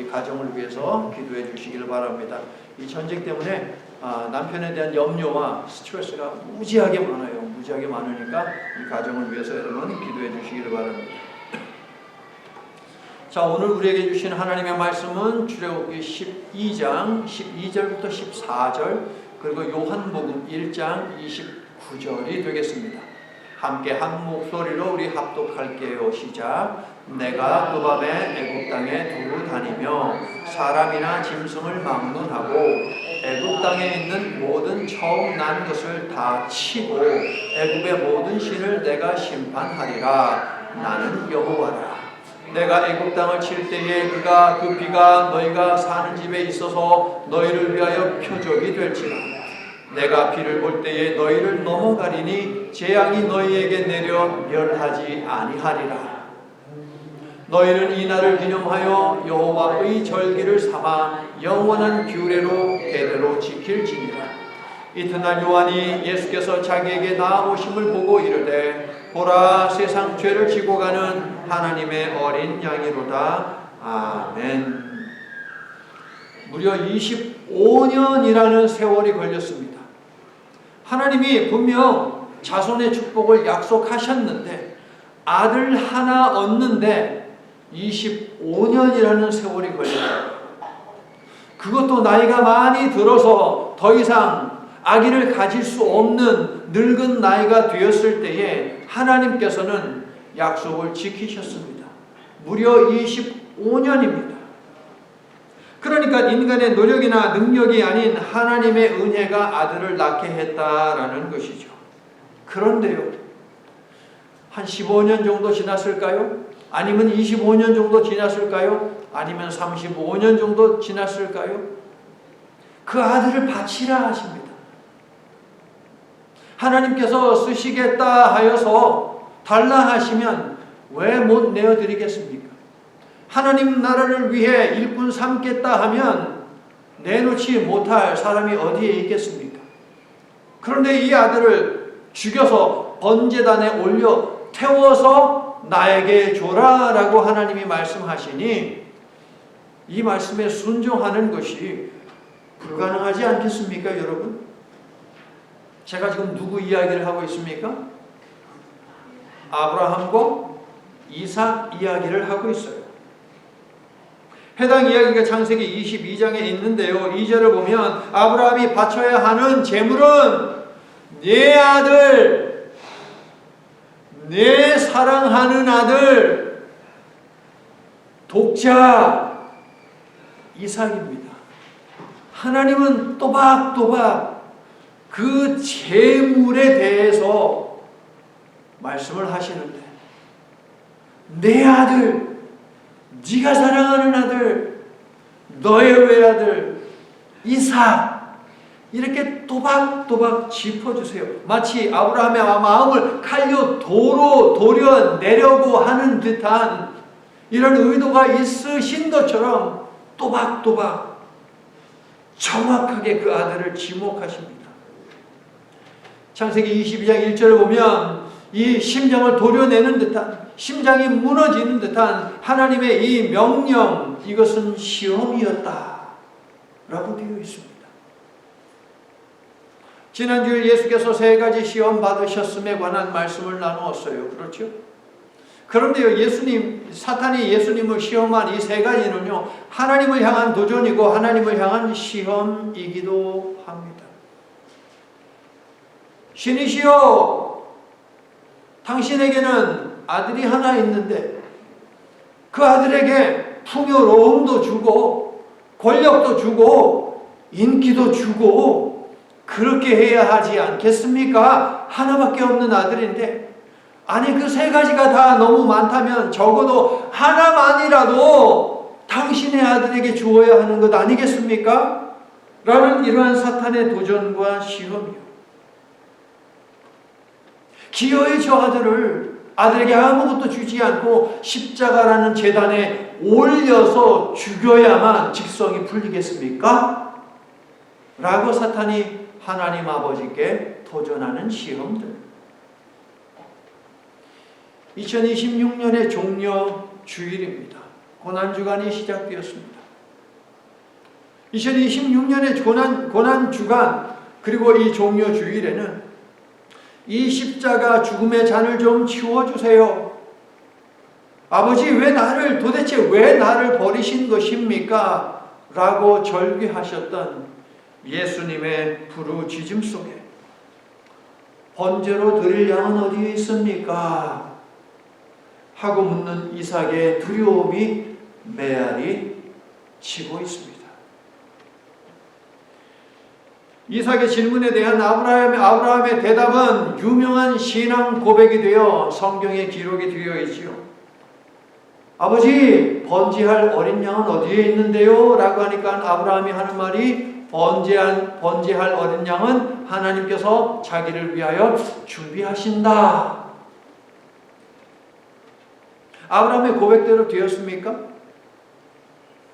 우리 가정을 위해서 기도해 주시기를 바랍니다. 이 전쟁 때문에 남편에 대한 염려와 스트레스가 무지하게 많아요. 무지하게 많으니까 이 가정을 위해서 여러분 기도해 주시기를 바랍니다. 자, 오늘 우리에게 주신 하나님의 말씀은 출애굽기 12장 12절부터 14절 그리고 요한복음 1장 29절이 되겠습니다. 함께 한 목소리로 우리 합독할게요. 시작. 내가 그 밤에 애굽 땅에 두루 다니며 사람이나 짐승을 막론하고 애굽 땅에 있는 모든 처음 난 것을 다 치고 애굽의 모든 신을 내가 심판하리라. 나는 여호와라. 내가 애굽 땅을 칠 때에 그 비가 너희가 사는 집에 있어서 너희를 위하여 표적이 될지라. 내가 비를 볼 때에 너희를 넘어가리니 재앙이 너희에게 내려 멸하지 아니하리라. 너희는 이 날을 기념하여 여호와의 절기를 삼아 영원한 규례로 대대로 지킬지니라. 이튿날 요한이 예수께서 자기에게 나아오심을 보고 이르되 보라, 세상 죄를 지고 가는 하나님의 어린 양이로다. 아멘. 무려 25년이라는 세월이 걸렸습니다. 하나님이 분명 자손의 축복을 약속하셨는데 아들 하나 얻는데 25년이라는 세월이 걸려요. 그것도 나이가 많이 들어서 더 이상 아기를 가질 수 없는 늙은 나이가 되었을 때에 하나님께서는 약속을 지키셨습니다. 무려 25년입니다. 그러니까 인간의 노력이나 능력이 아닌 하나님의 은혜가 아들을 낳게 했다라는 것이죠. 그런데요, 한 15년 정도 지났을까요? 아니면 25년 정도 지났을까요? 아니면 35년 정도 지났을까요? 그 아들을 바치라 하십니다. 하나님께서 쓰시겠다 하여서 달라 하시면 왜 못 내어드리겠습니까? 하나님 나라를 위해 일꾼 삼겠다 하면 내놓지 못할 사람이 어디에 있겠습니까? 그런데 이 아들을 죽여서 번제단에 올려 태워서 나에게 줘라 라고 하나님이 말씀하시니 이 말씀에 순종하는 것이 불가능하지 않겠습니까, 여러분? 제가 지금 누구 이야기를 하고 있습니까? 아브라함과 이삭 이야기를 하고 있어요. 해당 이야기가 창세기 22장에 있는데요. 2절을 보면 아브라함이 바쳐야 하는 제물은 내 아들, 내 사랑하는 아들, 독자 이삭입니다. 하나님은 또박또박 그 제물에 대해서 말씀을 하시는데 내 아들, 네가 사랑하는 아들, 너의 외아들 이삭, 이렇게 또박또박 짚어주세요. 마치 아브라함의 마음을 칼로 도려내려고 하는 듯한 이런 의도가 있으신 것처럼 또박또박 정확하게 그 아들을 지목하십니다. 창세기 22장 1절을 보면 이 심장을 도려내는 듯한, 심장이 무너지는 듯한 하나님의 이 명령, 이것은 시험이었다 라고 되어 있습니다. 지난주에 예수께서 3가지 시험 받으셨음에 관한 말씀을 나누었어요. 그렇죠? 그런데요, 사탄이 예수님을 시험한 이 3가지는요, 하나님을 향한 도전이고 하나님을 향한 시험이기도 합니다. 신이시여, 당신에게는 아들이 하나 있는데 그 아들에게 풍요로움도 주고 권력도 주고 인기도 주고 그렇게 해야 하지 않겠습니까? 하나밖에 없는 아들인데, 아니 그 3가지가 다 너무 많다면 적어도 하나만이라도 당신의 아들에게 주어야 하는 것 아니겠습니까? 라는 이러한 사탄의 도전과 시험이요. 기어이 저 아들에게 아무것도 주지 않고 십자가라는 제단에 올려서 죽여야만 직성이 풀리겠습니까? 라고 사탄이 하나님 아버지께 도전하는 시험들. 2026년의 종려 주일입니다. 고난주간이 시작되었습니다. 2026년의 고난 주간 그리고 이 종려 주일에는 이 십자가 죽음의 잔을 좀 치워주세요. 아버지 도대체 왜 나를 버리신 것입니까? 라고 절규하셨던 예수님의 부르짖음 속에 번제로 드릴 양은 어디에 있습니까? 하고 묻는 이삭의 두려움이 메아리 치고 있습니다. 이삭의 질문에 대한 아브라함의 대답은 유명한 신앙 고백이 되어 성경에 기록이 되어 있지요. 아버지, 번제할 어린 양은 어디에 있는데요? 라고 하니까 아브라함이 하는 말이 번제할 어린 양은 하나님께서 자기를 위하여 준비하신다. 아브라함의 고백대로 되었습니까?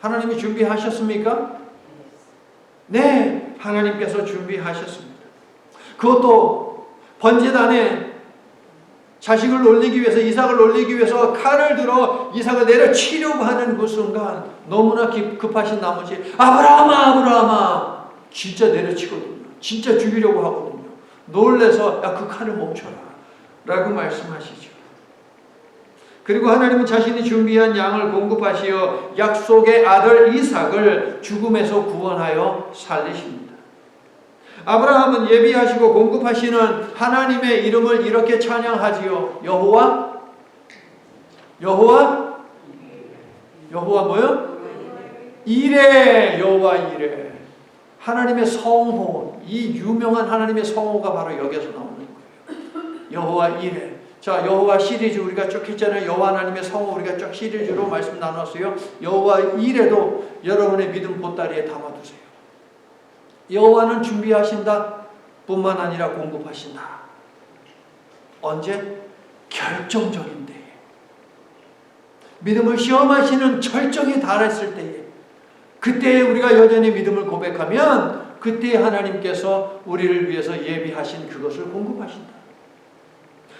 하나님이 준비하셨습니까? 네, 하나님께서 준비하셨습니다. 그것도 번제단에 자식을 올리기 위해서, 이삭을 올리기 위해서 칼을 들어 이삭을 내려치려고 하는 그 순간 너무나 급하신 나머지 아브라함아 진짜 내려치거든요. 진짜 죽이려고 하거든요. 놀래서 야, 그 칼을 멈춰라 라고 말씀하시죠. 그리고 하나님은 자신이 준비한 양을 공급하시어 약속의 아들 이삭을 죽음에서 구원하여 살리십니다. 아브라함은 예비하시고 공급하시는 하나님의 이름을 이렇게 찬양하지요. 여호와 뭐요? 이레. 여호와 이레. 하나님의 성호, 이 유명한 하나님의 성호가 바로 여기서 나오는 거예요. 여호와 이레. 자, 여호와 시리즈 우리가 쭉 했잖아요. 여호와 하나님의 성호 우리가 쭉 시리즈로 말씀 나눴어요. 여호와 이레도 여러분의 믿음 보따리에 담아두세요. 여호와는 준비하신다 뿐만 아니라 공급하신다. 언제? 결정적인 때에. 믿음을 시험하시는 절정에 달했을 때에, 그때에 우리가 여전히 믿음을 고백하면 그때 하나님께서 우리를 위해서 예비하신 그것을 공급하신다.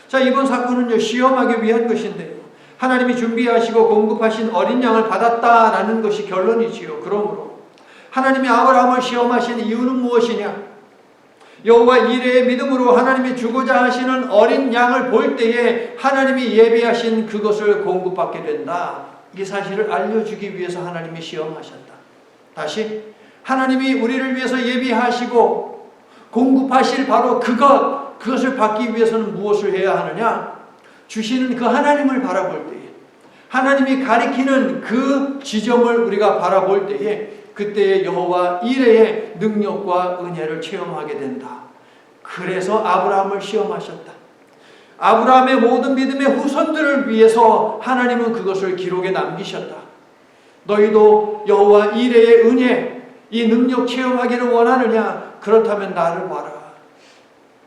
자, 이번 사건은요, 시험하기 위한 것인데요, 하나님이 준비하시고 공급하신 어린 양을 받았다라는 것이 결론이지요. 그러므로 하나님이 아브라함을 시험하신 이유는 무엇이냐? 여호와 이레의 믿음으로 하나님이 주고자 하시는 어린 양을 볼 때에 하나님이 예비하신 그것을 공급받게 된다. 이 사실을 알려주기 위해서 하나님이 시험하셨다. 다시, 하나님이 우리를 위해서 예비하시고 공급하실 바로 그것을 받기 위해서는 무엇을 해야 하느냐? 주시는 그 하나님을 바라볼 때에, 하나님이 가리키는 그 지점을 우리가 바라볼 때에 그때의 여호와 이레의 능력과 은혜를 체험하게 된다. 그래서 아브라함을 시험하셨다. 아브라함의 모든 믿음의 후손들을 위해서 하나님은 그것을 기록에 남기셨다. 너희도 여호와 이레의 은혜, 이 능력 체험하기를 원하느냐? 그렇다면 나를 봐라.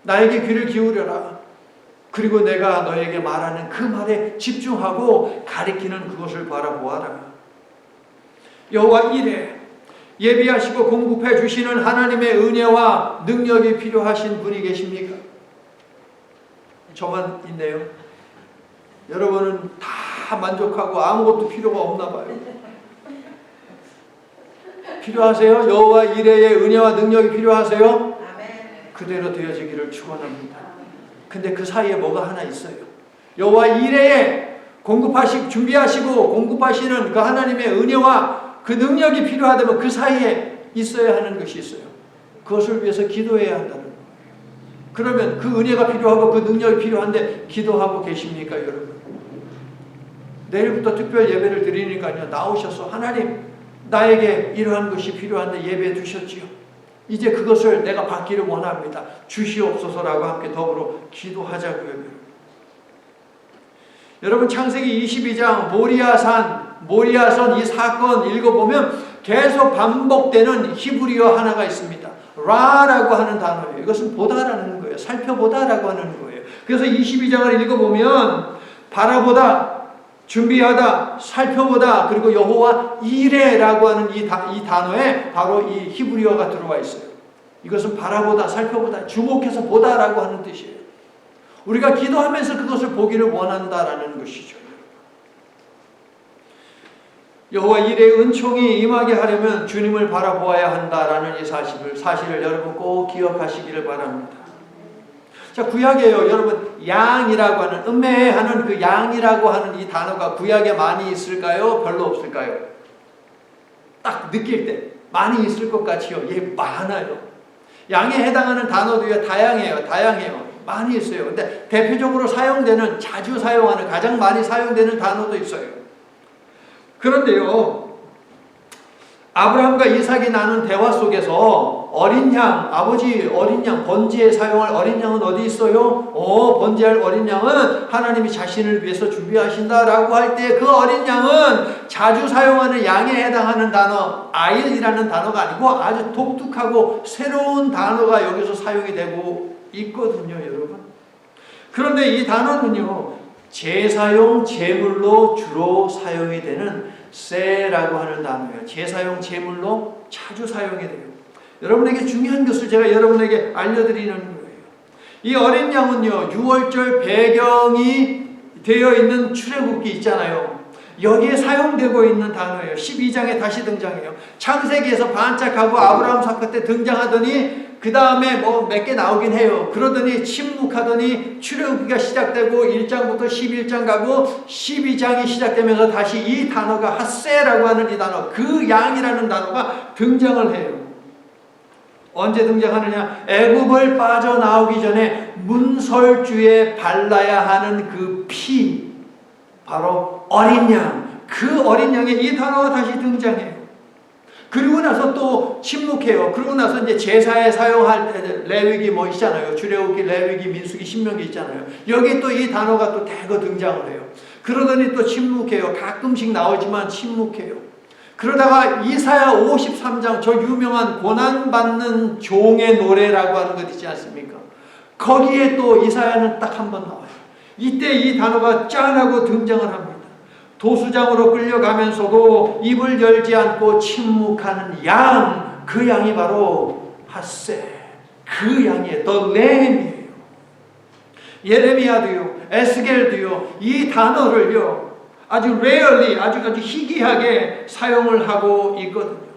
나에게 귀를 기울여라. 그리고 내가 너에게 말하는 그 말에 집중하고 가리키는 그것을 바라보아라. 여호와 이레, 예비하시고 공급해 주시는 하나님의 은혜와 능력이 필요하신 분이 계십니까? 저만 있네요. 여러분은 다 만족하고 아무것도 필요가 없나 봐요. 필요하세요? 여호와 이레의 은혜와 능력이 필요하세요? 그대로 되어지기를 축원합니다. 근데 그 사이에 뭐가 하나 있어요. 여호와 이레에 준비하시고 공급하시는 그 하나님의 은혜와 그 능력이 필요하다면 그 사이에 있어야 하는 것이 있어요. 그것을 위해서 기도해야 한다는 거예요. 그러면 그 은혜가 필요하고 그 능력이 필요한데 기도하고 계십니까, 여러분? 내일부터 특별 예배를 드리니까요, 나오셔서 하나님, 나에게 이러한 것이 필요한데 예배해 주셨지요. 이제 그것을 내가 받기를 원합니다. 주시옵소서라고 함께 더불어 기도하자고요. 여러분, 창세기 22장 모리아산 이 사건 읽어보면 계속 반복되는 히브리어 하나가 있습니다. 라라고 하는 단어예요. 이것은 보다라는 거예요. 살펴보다라고 하는 거예요. 그래서 22장을 읽어보면 바라보다, 준비하다, 살펴보다, 그리고 여호와 이레라고 하는 이 단어에 바로 이 히브리어가 들어와 있어요. 이것은 바라보다, 살펴보다, 주목해서 보다라고 하는 뜻이에요. 우리가 기도하면서 그것을 보기를 원한다라는 것이죠. 여호와 일의 은총이 임하게 하려면 주님을 바라보아야 한다라는 이 사실을 여러분 꼭 기억하시기를 바랍니다. 자, 구약에요. 여러분, 양이라고 하는, 음매하는 그 양이라고 하는 이 단어가 구약에 많이 있을까요? 별로 없을까요? 딱 느낄 때 많이 있을 것 같지요? 예, 많아요. 양에 해당하는 단어도요, 다양해요. 많이 있어요. 근데 대표적으로 사용되는, 자주 사용하는, 가장 많이 사용되는 단어도 있어요. 그런데요, 아브라함과 이삭이 나눈 대화 속에서 어린 양, 아버지 어린 양, 번제에 사용할 어린 양은 어디 있어요? 번제할 어린 양은 하나님이 자신을 위해서 준비하신다라고 할 때 그 어린 양은 자주 사용하는 양에 해당하는 단어, 아일이라는 단어가 아니고 아주 독특하고 새로운 단어가 여기서 사용이 되고 있거든요, 여러분. 그런데 이 단어는요, 제사용 제물로 주로 사용이 되는 세라고 하는 단어예요. 제사용 제물로 자주 사용이 돼요. 여러분에게 중요한 것을 제가 여러분에게 알려드리는 거예요. 이 어린 양은요, 6월절 배경이 되어 있는 출애굽기 있잖아요. 여기에 사용되고 있는 단어예요. 12장에 다시 등장해요. 창세기에서 반짝하고 아브라함 사건 때 등장하더니 그 다음에 뭐 몇 개 나오긴 해요. 그러더니 침묵하더니 출애굽기가 시작되고 1장부터 11장 가고 12장이 시작되면서 다시 이 단어가 핫세라고 하는 이 단어, 그 양이라는 단어가 등장을 해요. 언제 등장하느냐? 애굽을 빠져나오기 전에 문설주에 발라야 하는 그 피, 바로 어린 양, 그 어린 양의 이 단어가 다시 등장해요. 그리고 나서 또 침묵해요. 그리고 나서 이제 제사에 사용할 때 레위기 뭐 있잖아요. 출애굽기, 레위기, 민수기, 신명기 있잖아요. 여기 또 이 단어가 또 대거 등장을 해요. 그러더니 또 침묵해요. 가끔씩 나오지만 침묵해요. 그러다가 이사야 53장, 저 유명한 고난받는 종의 노래라고 하는 것 있지 않습니까? 거기에 또 이사야는 딱 한 번 나와요. 이때 이 단어가 짠 하고 등장을 합니다. 도수장으로 끌려가면서도 입을 열지 않고 침묵하는 양, 그 양이 바로 핫세, 그 양이에요. The Lamb이에요. 예레미야도요, 에스겔도요, 이 단어를요 아주 rarely, 아주 희귀하게 사용을 하고 있거든요.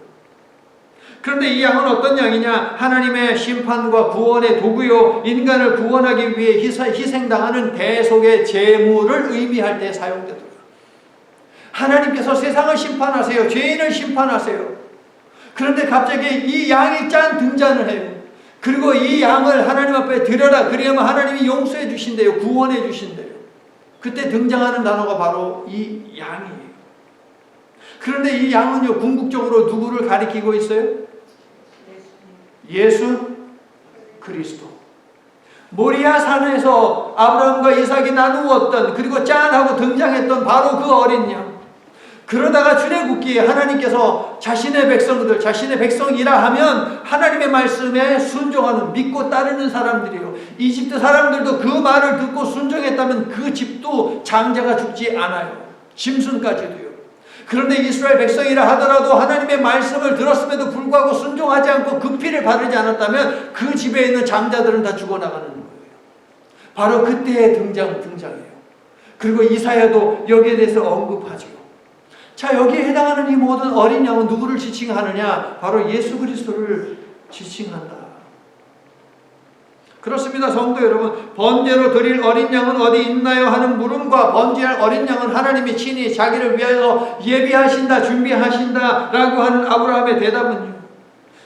그런데 이 양은 어떤 양이냐? 하나님의 심판과 구원의 도구요, 인간을 구원하기 위해 희생당하는 대속의 제물을 의미할 때 사용되더라고요. 하나님께서 세상을 심판하세요. 죄인을 심판하세요. 그런데 갑자기 이 양이 짠 등장을 해요. 그리고 이 양을 하나님 앞에 드려라. 그래야만 하나님이 용서해 주신대요. 구원해 주신대요. 그때 등장하는 단어가 바로 이 양이에요. 그런데 이 양은요, 궁극적으로 누구를 가리키고 있어요? 예수 그리스도. 모리아 산에서 아브라함과 이삭이 나누었던, 그리고 짠하고 등장했던 바로 그 어린 양. 그러다가 출애굽기에 하나님께서 자신의 백성들, 자신의 백성이라 하면 하나님의 말씀에 순종하는, 믿고 따르는 사람들이에요. 이집트 사람들도 그 말을 듣고 순종했다면 그 집도 장자가 죽지 않아요. 짐승까지도요. 그런데 이스라엘 백성이라 하더라도 하나님의 말씀을 들었음에도 불구하고 순종하지 않고 그 피를 바르지 않았다면 그 집에 있는 장자들은 다 죽어나가는 거예요. 바로 그때의 등장이에요. 그리고 이사야도 여기에 대해서 언급하죠. 자, 여기에 해당하는 이 모든 어린 양은 누구를 지칭하느냐? 바로 예수 그리스도를 지칭한다. 그렇습니다, 성도 여러분. 번제로 드릴 어린 양은 어디 있나요? 하는 물음과 번제할 어린 양은 하나님이 친히 자기를 위하여 예비하신다, 준비하신다 라고 하는 아브라함의 대답은요,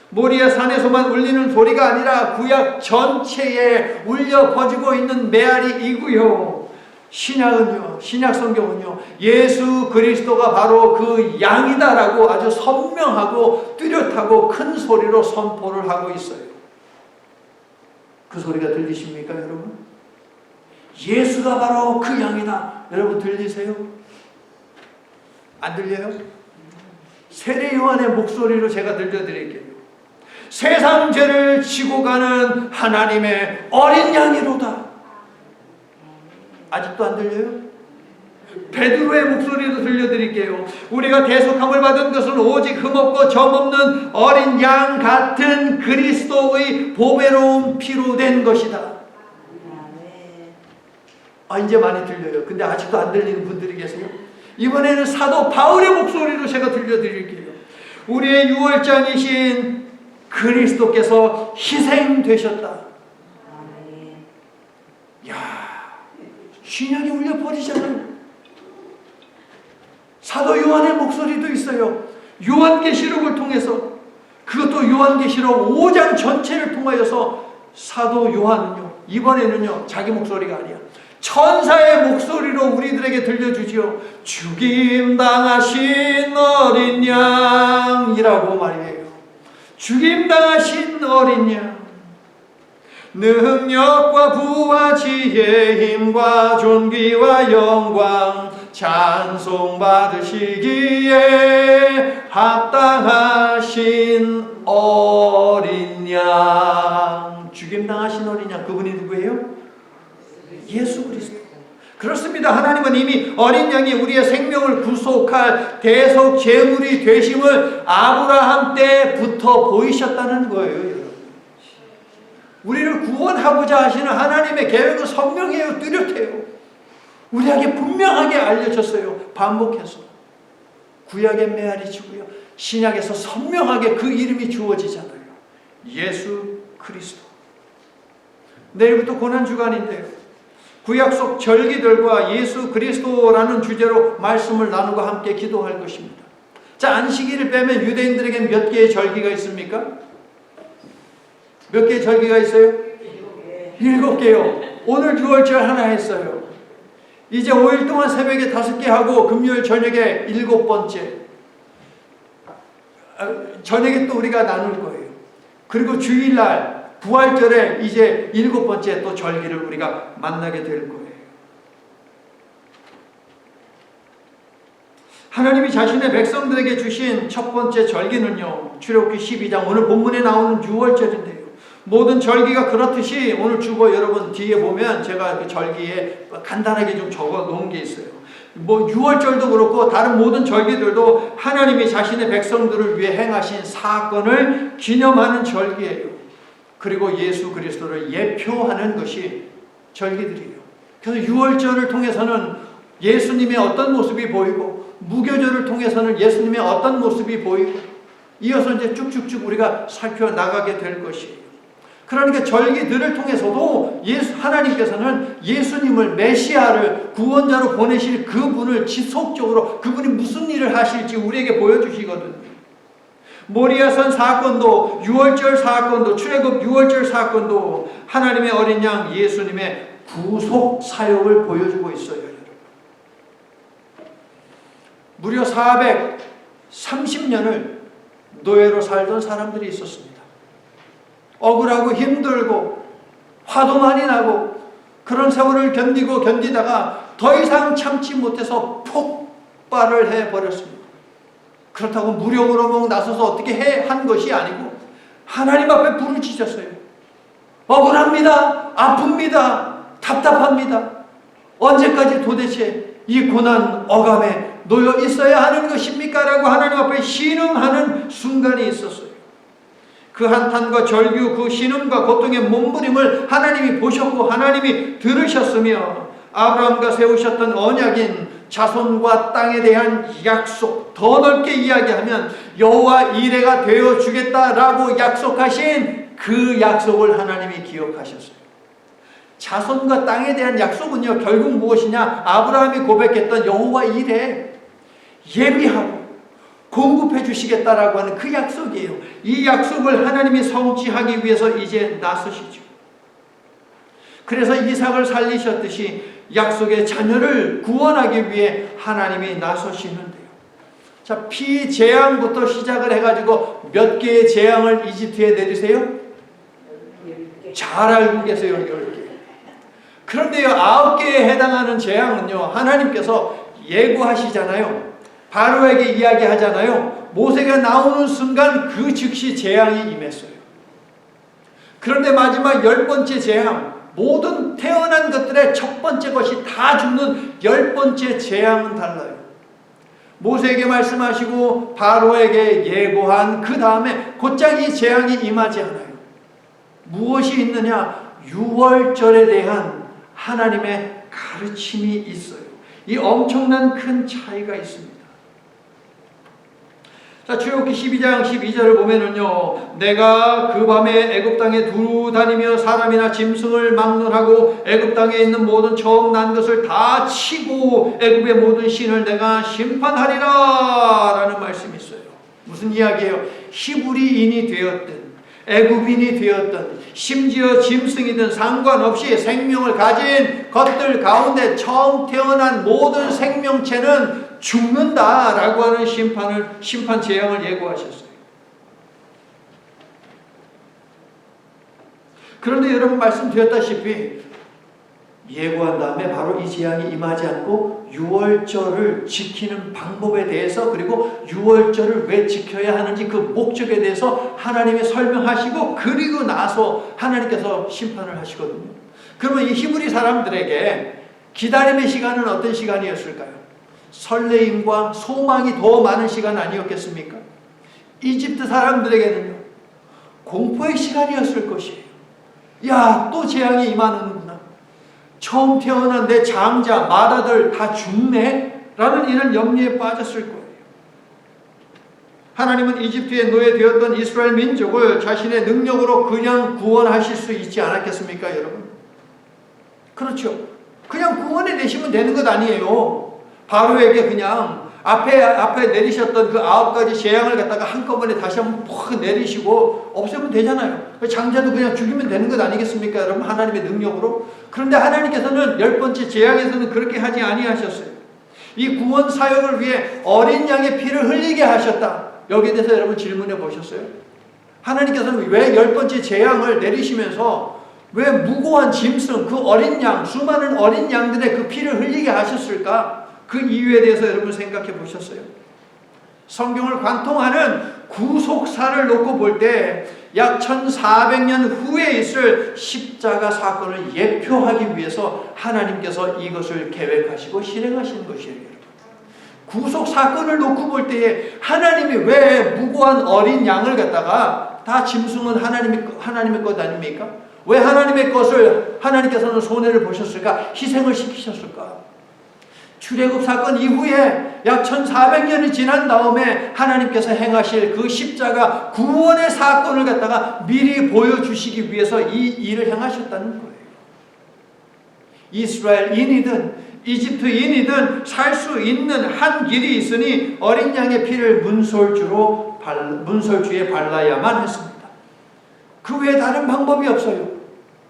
모리아 산에서만 울리는 소리가 아니라 구약 전체에 울려 퍼지고 있는 메아리이고요. 신약은요, 신약 성경은요, 예수 그리스도가 바로 그 양이다라고 아주 선명하고 뚜렷하고 큰 소리로 선포를 하고 있어요. 그 소리가 들리십니까, 여러분? 예수가 바로 그 양이다. 여러분 들리세요? 안 들려요? 세례 요한의 목소리로 제가 들려드릴게요. 세상 죄를 지고 가는 하나님의 어린 양이로다. 아직도 안 들려요? 베드로의 목소리도 들려드릴게요. 우리가 대속함을 받은 것은 오직 흠없고 점없는 어린 양 같은 그리스도의 보배로운 피로 된 것이다. 이제 많이 들려요. 근데 아직도 안 들리는 분들이 계세요? 이번에는 사도 바울의 목소리로 제가 들려드릴게요. 우리의 유월장이신 그리스도께서 희생되셨다. 야, 신약이 울려 퍼지잖아요. 사도 요한의 목소리도 있어요. 요한계시록을 통해서, 그것도 요한계시록 5장 전체를 통하여서 사도 요한은요, 이번에는요 자기 목소리가 아니야, 천사의 목소리로 우리들에게 들려주지요. 죽임당하신 어린 양이라고 말이에요. 죽임당하신 어린 양, 능력과 부와 지혜, 힘과 존귀와 영광 찬송 받으시기에 합당하신 어린 양. 죽임당하신 어린 양, 그분이 누구예요? 예수 그리스도. 그렇습니다. 하나님은 이미 어린 양이 우리의 생명을 구속할 대속 제물이 되심을 아브라함 때부터 보이셨다는 거예요, 여러분. 우리를 구원하고자 하시는 하나님의 계획은 선명해요, 뚜렷해요. 우리에게 분명하게 알려졌어요. 반복해서. 구약의 메아리치고요, 신약에서 선명하게 그 이름이 주어지잖아요. 예수 그리스도. 내일부터 고난주간인데요, 구약 속 절기들과 예수 그리스도라는 주제로 말씀을 나누고 함께 기도할 것입니다. 자, 안식일을 빼면 유대인들에게 몇 개의 절기가 있습니까? 몇 개의 절기가 있어요? 7개요. 오늘 6월절 하나 했어요. 이제 5일 동안 새벽에 5개 하고 금요일 저녁에 7번째. 저녁에 또 우리가 나눌 거예요. 그리고 주일날 부활절에 이제 7번째 또 절기를 우리가 만나게 될 거예요. 하나님이 자신의 백성들에게 주신 첫 번째 절기는요, 출애굽기 12장 오늘 본문에 나오는 6월절인데요. 모든 절기가 그렇듯이 오늘 주보 여러분 뒤에 보면 제가 그 절기에 간단하게 좀 적어 놓은 게 있어요. 뭐 6월절도 그렇고 다른 모든 절기들도 하나님이 자신의 백성들을 위해 행하신 사건을 기념하는 절기예요. 그리고 예수 그리스도를 예표하는 것이 절기들이에요. 그래서 6월절을 통해서는 예수님의 어떤 모습이 보이고, 무교절을 통해서는 예수님의 어떤 모습이 보이고, 이어서 이제 쭉쭉쭉 우리가 살펴나가게 될 것이에요. 그러니까 절기들을 통해서도 하나님께서는 예수님을, 메시아를 구원자로 보내실 그분을 지속적으로 그분이 무슨 일을 하실지 우리에게 보여주시거든요. 모리아선 사건도, 6월절 사건도, 출애굽 6월절 사건도 하나님의 어린 양 예수님의 구속 사역을 보여주고 있어요, 여러분. 무려 430년을 노예로 살던 사람들이 있었습니다. 억울하고 힘들고 화도 많이 나고 그런 세월을 견디다가 더 이상 참지 못해서 폭발을 해버렸습니다. 그렇다고 무력으로 나서서 어떻게 한 것이 아니고 하나님 앞에 부르짖었어요. 억울합니다. 아픕니다. 답답합니다. 언제까지 도대체 이 고난 억압에 놓여 있어야 하는 것입니까? 라고 하나님 앞에 신음하는 순간이 있었어요. 그 한탄과 절규, 그 신음과 고통의 몸부림을 하나님이 보셨고 하나님이 들으셨으며 아브라함과 세우셨던 언약인 자손과 땅에 대한 약속, 더 넓게 이야기하면 여호와 이레가 되어주겠다라고 약속하신 그 약속을 하나님이 기억하셨어요. 자손과 땅에 대한 약속은요, 결국 무엇이냐? 아브라함이 고백했던 여호와 이레, 예비하고 공급해 주시겠다라고 하는 그 약속이에요. 이 약속을 하나님이 성취하기 위해서 이제 나서시죠. 그래서 이삭을 살리셨듯이 약속의 자녀를 구원하기 위해 하나님이 나서시는데요. 자, 피재앙부터 시작을 해가지고 몇 개의 재앙을 이집트에 내리세요? 잘 알고 계세요. 10개. 그런데요, 9개에 해당하는 재앙은요, 하나님께서 예고하시잖아요. 바로에게 이야기하잖아요. 모세가 나오는 순간 그 즉시 재앙이 임했어요. 그런데 마지막 10번째 재앙, 모든 태어난 것들의 첫 번째 것이 다 죽는 10번째 재앙은 달라요. 모세에게 말씀하시고 바로에게 예고한 그 다음에 곧장 이 재앙이 임하지 않아요. 무엇이 있느냐? 6월절에 대한 하나님의 가르침이 있어요. 이 엄청난 큰 차이가 있습니다. 자, 출애굽기 12장 12절을 보면은요, 내가 그 밤에 애굽 땅에 두루 다니며 사람이나 짐승을 막론하고 애굽 땅에 있는 모든 처음 난 것을 다 치고 애굽의 모든 신을 내가 심판하리라 라는 말씀이 있어요. 무슨 이야기예요? 히브리인이 되었든 애굽인이 되었든 심지어 짐승이든 상관없이 생명을 가진 것들 가운데 처음 태어난 모든 생명체는 죽는다라고 하는 심판 재앙을 예고하셨어요. 그런데 여러분 말씀드렸다시피 예고한 다음에 바로 이 재앙이 임하지 않고 유월절을 지키는 방법에 대해서, 그리고 유월절을 왜 지켜야 하는지 그 목적에 대해서 하나님이 설명하시고, 그리고 나서 하나님께서 심판을 하시거든요. 그러면 이 히브리 사람들에게 기다림의 시간은 어떤 시간이었을까요? 설레임과 소망이 더 많은 시간 아니었겠습니까? 이집트 사람들에게는요, 공포의 시간이었을 것이에요. 야, 또 재앙이 임하는구나. 처음 태어난 내 장자, 맏아들 다 죽네? 라는 이런 염려에 빠졌을 거예요. 하나님은 이집트에 노예되었던 이스라엘 민족을 자신의 능력으로 그냥 구원하실 수 있지 않았겠습니까, 여러분? 그렇죠. 그냥 구원해 내시면 되는 것 아니에요. 바로에게 그냥 앞에 내리셨던 그 9가지 재앙을 갖다가 한꺼번에 다시 한번 푹 내리시고 없애면 되잖아요. 장자도 그냥 죽이면 되는 것 아니겠습니까, 여러분? 하나님의 능력으로. 그런데 하나님께서는 10번째 재앙에서는 그렇게 하지 아니하셨어요. 이 구원 사역을 위해 어린 양의 피를 흘리게 하셨다. 여기에 대해서 여러분 질문해 보셨어요? 하나님께서는 왜 10번째 재앙을 내리시면서 왜 무고한 짐승, 그 어린 양, 수많은 어린 양들의 그 피를 흘리게 하셨을까? 그 이유에 대해서 여러분 생각해 보셨어요? 성경을 관통하는 구속사를 놓고 볼 때 약 1400년 후에 있을 십자가 사건을 예표하기 위해서 하나님께서 이것을 계획하시고 실행하시는 것이에요. 구속 사건을 놓고 볼 때에 하나님이 왜 무고한 어린 양을 갖다가, 다 짐승은 하나님의 것 아닙니까? 왜 하나님의 것을 하나님께서는 손해를 보셨을까? 희생을 시키셨을까? 출애굽 사건 이후에 약 1400년이 지난 다음에 하나님께서 행하실 그 십자가 구원의 사건을 갖다가 미리 보여주시기 위해서 이 일을 행하셨다는 거예요. 이스라엘인이든 이집트인이든 살 수 있는 한 길이 있으니 어린 양의 피를 문설주에 발라야만 했습니다. 그 외에 다른 방법이 없어요.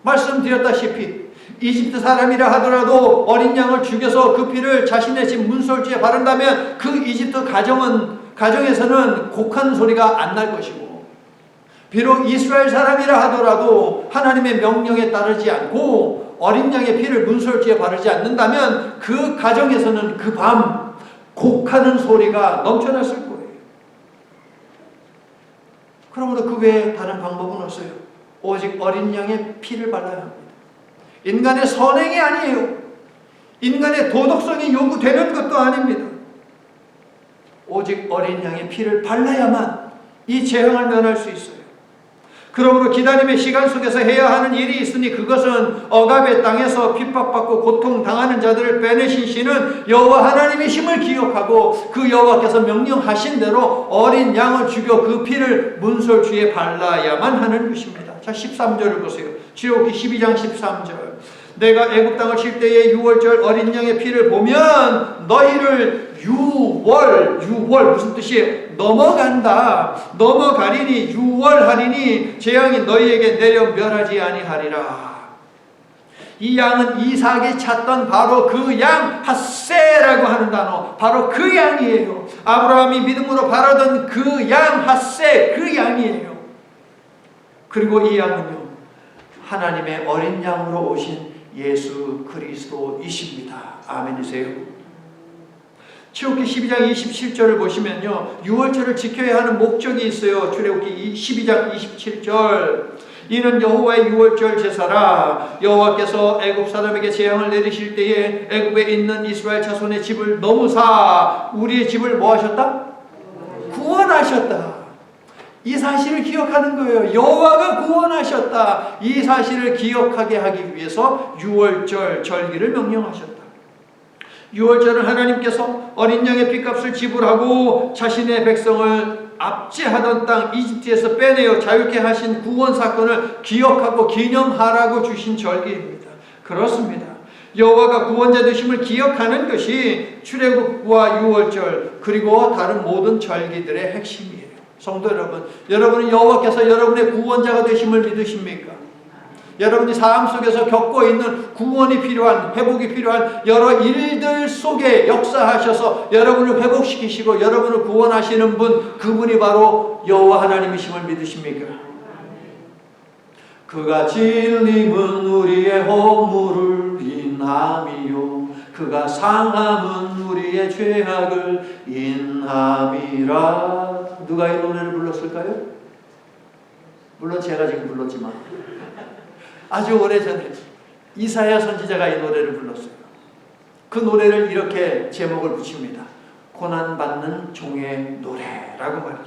말씀드렸다시피 이집트 사람이라 하더라도 어린 양을 죽여서 그 피를 자신의 집 문설주에 바른다면 그 이집트 가정에서는 곡한 소리가 안 날 것이고, 비록 이스라엘 사람이라 하더라도 하나님의 명령에 따르지 않고 어린 양의 피를 문설주에 바르지 않는다면 그 가정에서는 그 밤 곡하는 소리가 넘쳐났을 거예요. 그러므로 그 외에 다른 방법은 없어요. 오직 어린 양의 피를 발라야 합니다. 인간의 선행이 아니에요. 인간의 도덕성이 요구되는 것도 아닙니다. 오직 어린 양의 피를 발라야만 이 재앙을 면할 수 있어요. 그러므로 기다림의 시간 속에서 해야 하는 일이 있으니 그것은 억압의 땅에서 핍박받고 고통당하는 자들을 빼내신 신은 여호와 하나님이심을 기억하고 그 여호와께서 명령하신 대로 어린 양을 죽여 그 피를 문설주에 발라야만 하는 것입니다. 자, 13절을 보세요. 출애굽기 12장 13절. 내가 애굽 땅을 칠 때에 유월절 어린 양의 피를 보면 너희를 유월 무슨 뜻이에요? 넘어가리니 유월하리니 재앙이 너희에게 내려 멸하지 아니하리라. 이 양은 이삭이 찾던 바로 그 양, 핫세라고 하는 단어, 바로 그 양이에요. 아브라함이 믿음으로 바라던 그 양, 핫세, 그 양이에요. 그리고 이 양은요, 하나님의 어린 양으로 오신 예수 그리스도이십니다. 아멘이세요. 출애굽기 12장 27절을 보시면요, 유월절을 지켜야 하는 목적이 있어요. 출애굽기 12장 27절. 이는 여호와의 유월절 제사라. 여호와께서 애굽 사람에게 재앙을 내리실 때에 애굽에 있는 이스라엘 자손의 집을 넘으사 우리의 집을 뭐 하셨다? 구원하셨다. 이 사실을 기억하는 거예요. 여호와가 구원하셨다. 이 사실을 기억하게 하기 위해서 유월절 절기를 명령하셨다. 유월절은 하나님께서 어린 양의 핏값을 지불하고 자신의 백성을 압제하던 땅 이집트에서 빼내어 자유케 하신 구원 사건을 기억하고 기념하라고 주신 절기입니다. 그렇습니다. 여호와가 구원자 되심을 기억하는 것이 출애굽과 유월절 그리고 다른 모든 절기들의 핵심이에요. 성도 여러분, 여러분은 여호와께서 여러분의 구원자가 되심을 믿으십니까? 여러분이 삶 속에서 겪고 있는 구원이 필요한, 회복이 필요한 여러 일들 속에 역사하셔서 여러분을 회복시키시고 여러분을 구원하시는 분, 그분이 바로 여호와 하나님이심을 믿으십니까? 그가 진림은 우리의 허물을 인함이요 그가 상함은 우리의 죄악을 인함이라. 누가 이 노래를 불렀을까요? 물론 제가 지금 불렀지만 아주 오래전에 이사야 선지자가 이 노래를 불렀어요. 그 노래를 이렇게 제목을 붙입니다. 고난받는 종의 노래라고 말해요.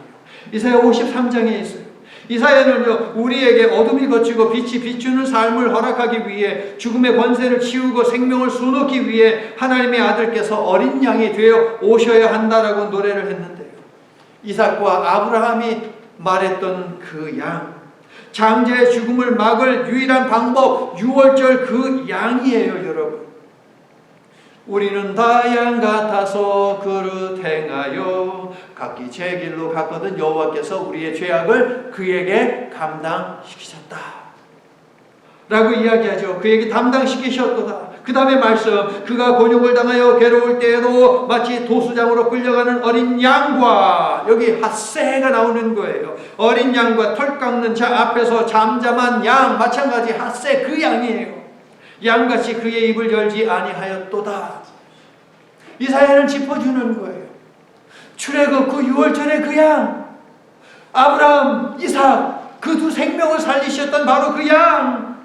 이사야 53장에 있어요. 이사야는요, 우리에게 어둠이 걷히고 빛이 비추는 삶을 허락하기 위해 죽음의 권세를 치우고 생명을 수놓기 위해 하나님의 아들께서 어린 양이 되어 오셔야 한다라고 노래를 했는데요. 이삭과 아브라함이 말했던 그 양, 장자의 죽음을 막을 유일한 방법, 유월절 그 양이에요, 여러분. 우리는 다 양 같아서 그릇 행하여 각기 제 길로 갔거든 여호와께서 우리의 죄악을 그에게 감당시키셨다 라고 이야기하죠. 그에게 담당시키셨도다. 그 다음에 말씀, 그가 곤욕을 당하여 괴로울 때에도 마치 도수장으로 끌려가는 어린 양과, 여기 핫세가 나오는 거예요. 어린 양과 털 깎는 자 앞에서 잠잠한 양, 마찬가지 핫세 그 양이에요. 양같이 그의 입을 열지 아니하였도다. 이사야는 짚어주는 거예요. 출애굽 그 유월절의 그 양, 아브라함, 이삭 그 두 생명을 살리셨던 바로 그 양,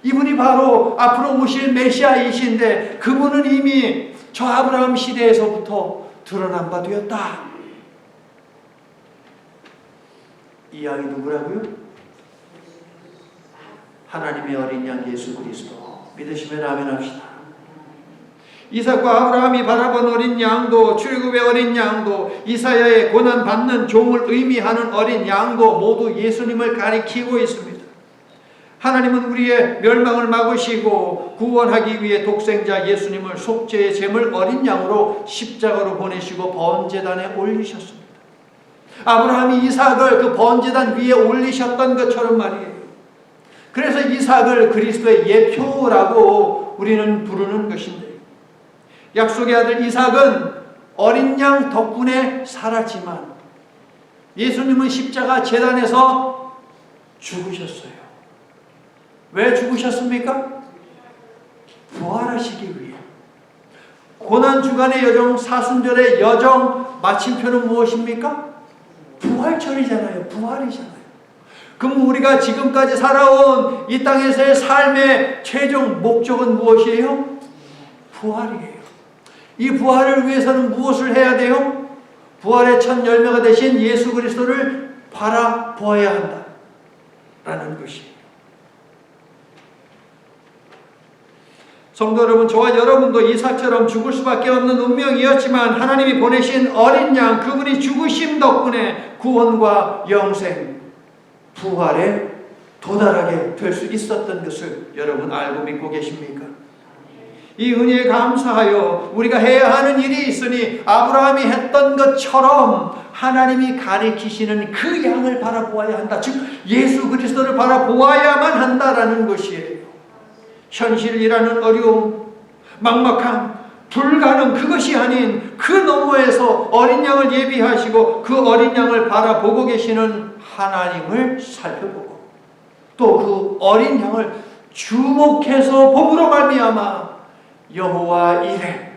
이분이 바로 앞으로 오실 메시아이신데 그분은 이미 저 아브라함 시대에서부터 드러난 바 되었다. 이 양이 누구라고요? 하나님의 어린 양 예수 그리스도. 믿으시면 아멘 합시다. 이삭과 아브라함이 바라본 어린 양도, 출애굽의 어린 양도, 이사야의 고난받는 종을 의미하는 어린 양도 모두 예수님을 가리키고 있습니다. 하나님은 우리의 멸망을 막으시고 구원하기 위해 독생자 예수님을 속죄의 제물 어린 양으로 십자가로 보내시고 번제단에 올리셨습니다. 아브라함이 이삭을 그 번제단 위에 올리셨던 것처럼 말이에요. 그래서 이삭을 그리스도의 예표라고 우리는 부르는 것인데, 약속의 아들 이삭은 어린 양 덕분에 살았지만 예수님은 십자가 제단에서 죽으셨어요. 왜 죽으셨습니까? 부활하시기 위해. 고난주간의 여정, 사순절의 여정 마침표는 무엇입니까? 부활절이잖아요. 부활이잖아요. 그럼 우리가 지금까지 살아온 이 땅에서의 삶의 최종 목적은 무엇이에요? 부활이에요. 이 부활을 위해서는 무엇을 해야 돼요? 부활의 첫 열매가 되신 예수 그리스도를 바라보아야 한다라는 것이에요. 성도 여러분, 저와 여러분도 이삭처럼 죽을 수밖에 없는 운명이었지만 하나님이 보내신 어린 양, 그분이 죽으심 덕분에 구원과 영생, 부활에 도달하게 될 수 있었던 것을 여러분 알고 믿고 계십니까? 이 은혜에 감사하여 우리가 해야 하는 일이 있으니 아브라함이 했던 것처럼 하나님이 가리키시는 그 양을 바라보아야 한다. 즉 예수 그리스도를 바라보아야만 한다라는 것이에요. 현실이라는 어려움, 막막함, 불가능, 그것이 아닌 그 너머에서 어린 양을 예비하시고 그 어린 양을 바라보고 계시는 하나님을 살펴보고 또 그 어린 양을 주목해서 봄으로 말미암아 여호와 이레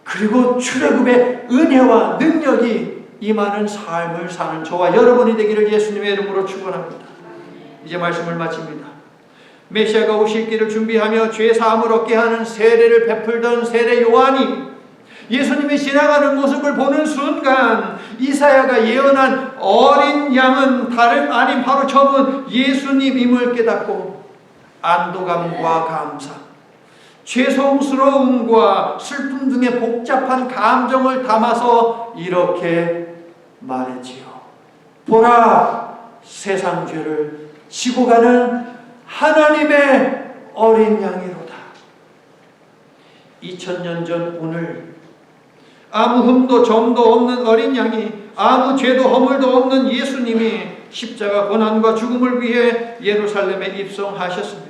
그리고 출애굽의 은혜와 능력이 임하는 삶을 사는 저와 여러분이 되기를 예수님의 이름으로 축원합니다. 이제 말씀을 마칩니다. 메시아가 오실 길을 준비하며 죄 사함을 얻게 하는 세례를 베풀던 세례 요한이 예수님이 지나가는 모습을 보는 순간 이사야가 예언한 어린 양은 다름 아닌 바로 저분 예수님임을 깨닫고 안도감과 감사, 죄송스러움과 슬픔 등의 복잡한 감정을 담아서 이렇게 말했지요. 보라, 세상 죄를 지고 가는 하나님의 어린 양이로다. 2000년 전 오늘 아무 흠도 점도 없는 어린 양이, 아무 죄도 허물도 없는 예수님이 십자가 고난과 죽음을 위해 예루살렘에 입성하셨습니다.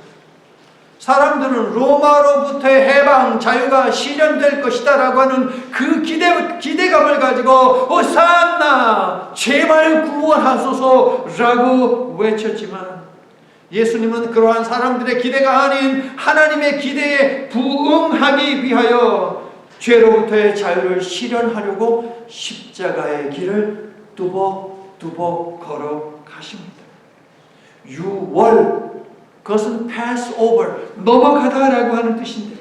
사람들은 로마로부터의 해방, 자유가 실현될 것이다 라고 하는 그 기대감을 가지고 호산나, 제발 구원하소서 라고 외쳤지만, 예수님은 그러한 사람들의 기대가 아닌 하나님의 기대에 부응하기 위하여 죄로부터의 자유를 실현하려고 십자가의 길을 뚜벅뚜벅 걸어가십니다. 유월, 그것은 pass over, 넘어가다라고 하는 뜻인데,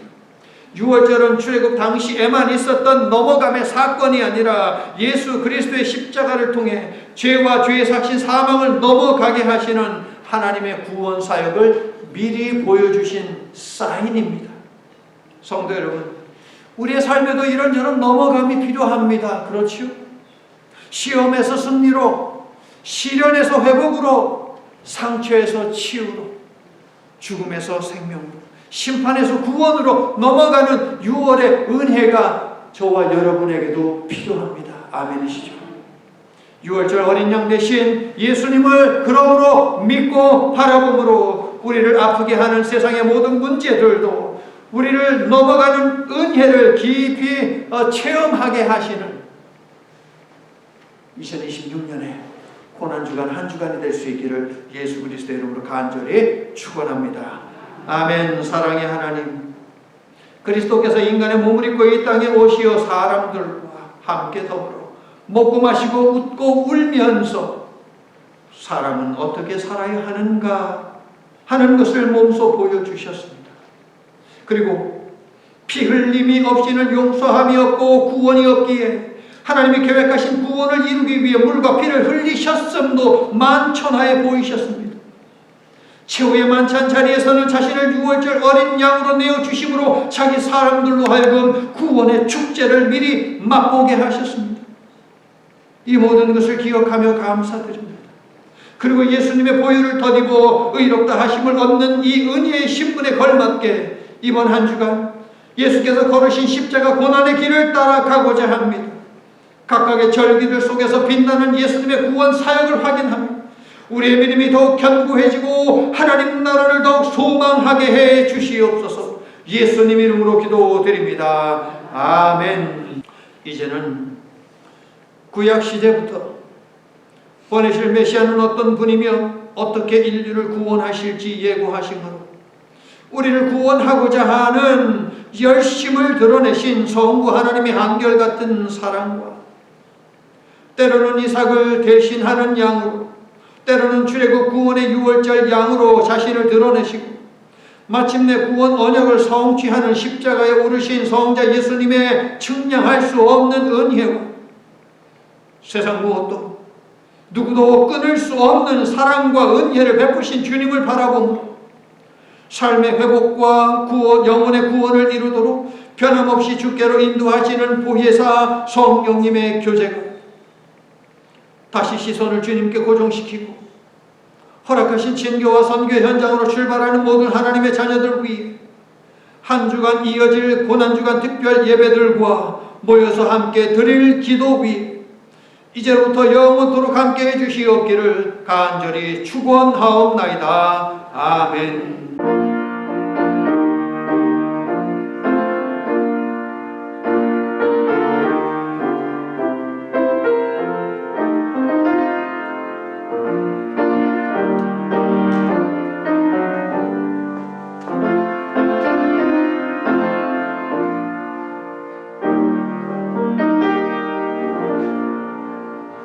유월절은 출애굽 당시에만 있었던 넘어감의 사건이 아니라 예수 그리스도의 십자가를 통해 죄와 죄의 삭신 사망을 넘어가게 하시는 하나님의 구원 사역을 미리 보여주신 사인입니다. 성도 여러분, 우리의 삶에도 이런저런 넘어감이 필요합니다. 그렇지요? 시험에서 승리로, 시련에서 회복으로, 상처에서 치유로, 죽음에서 생명으로, 심판에서 구원으로 넘어가는 6월의 은혜가 저와 여러분에게도 필요합니다. 아멘이시죠? 6월절 어린 양 대신 예수님을 그러므로 믿고 바라봄으로 우리를 아프게 하는 세상의 모든 문제들도 우리를 넘어가는 은혜를 깊이 체험하게 하시는 2026년에 고난주간 한 주간이 될 수 있기를 예수 그리스도의 이름으로 간절히 축원합니다. 아멘. 사랑의 하나님, 그리스도께서 인간의 몸을 입고 이 땅에 오시어 사람들과 함께 더불어 먹고 마시고 웃고 울면서 사람은 어떻게 살아야 하는가 하는 것을 몸소 보여주셨습니다. 그리고 피 흘림이 없이는 용서함이 없고 구원이 없기에 하나님이 계획하신 구원을 이루기 위해 물과 피를 흘리셨음도 만천하에 보이셨습니다. 최후의 만찬 자리에서는 자신을 6월절 어린 양으로 내어주심으로 자기 사람들로 하여금 구원의 축제를 미리 맛보게 하셨습니다. 이 모든 것을 기억하며 감사드립니다. 그리고 예수님의 보혈을 덧입어 의롭다 하심을 얻는 이 은혜의 신분에 걸맞게 이번 한 주간 예수께서 걸으신 십자가 고난의 길을 따라가고자 합니다. 각각의 절기들 속에서 빛나는 예수님의 구원 사역을 확인하며 우리의 믿음이 더욱 견고해지고 하나님 나라를 더욱 소망하게 해 주시옵소서. 예수님 이름으로 기도드립니다. 아멘. 이제는 구약시대부터 보내실 메시아는 어떤 분이며 어떻게 인류를 구원하실지 예고하심으로 우리를 구원하고자 하는 열심을 드러내신 성부 하나님의 한결같은 사랑과 때로는 이삭을 대신하는 양으로, 때로는 출애굽 구원의 6월절 양으로 자신을 드러내시고 마침내 구원 언약을 성취하는 십자가에 오르신 성자 예수님의 측량할 수 없는 은혜와 세상 무엇도 누구도 끊을 수 없는 사랑과 은혜를 베푸신 주님을 바라보므로 삶의 회복과 구원, 영혼의 구원을 이루도록 변함없이 주께로 인도하시는 보혜사 성령님의 교제가 다시 시선을 주님께 고정시키고 허락하신 진교와 선교 현장으로 출발하는 모든 하나님의 자녀들 위해 한 주간 이어질 고난주간 특별 예배들과 모여서 함께 드릴 기도 위에 이제부터 영원토록 함께 해주시옵기를 간절히 축원하옵나이다. 아멘.